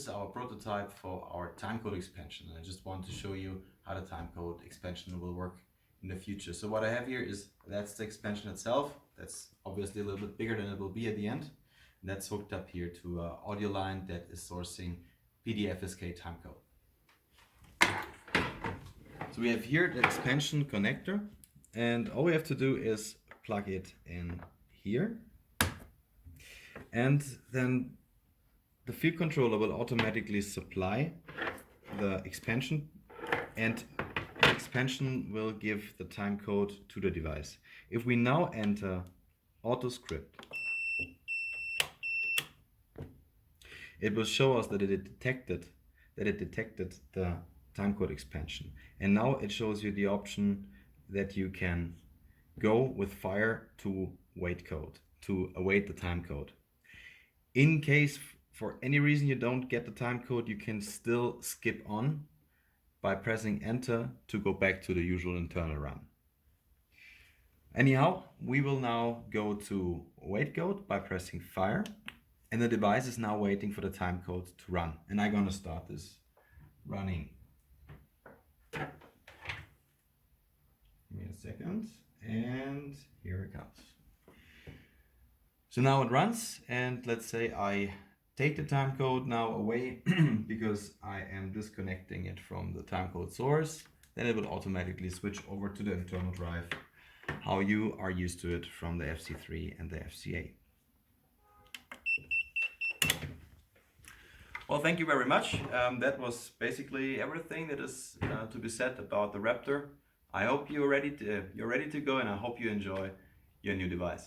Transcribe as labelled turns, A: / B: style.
A: our prototype for our timecode expansion. And I just want to show you how the timecode expansion will work in the future. So what I have here is, that's the expansion itself. That's obviously a little bit bigger than it will be at the end. And that's hooked up here to an audio line that is sourcing PDFSK timecode. So we have here the expansion connector, and all we have to do is plug it in here. And then the field controller will automatically supply the expansion, and the expansion will give the timecode to the device. If we now enter AutoScript, it will show us that it detected the timecode expansion. And now it shows you the option that you can go with fire to wait code, to await the timecode. In case for any reason you don't get the timecode, you can still skip on by pressing enter to go back to the usual internal run. Anyhow, we will now go to wait code by pressing fire, and the device is now waiting for the timecode to run. And I'm gonna start this running. Give me a second, and here it comes. So now it runs, and let's say I take the timecode now away because I am disconnecting it from the timecode source. Then it will automatically switch over to the internal drive, how you are used to it from the FC3 and the FCA. Well, thank you very much. That was basically everything that is to be said about the Raptor. I hope you're ready to go, and I hope you enjoy your new device.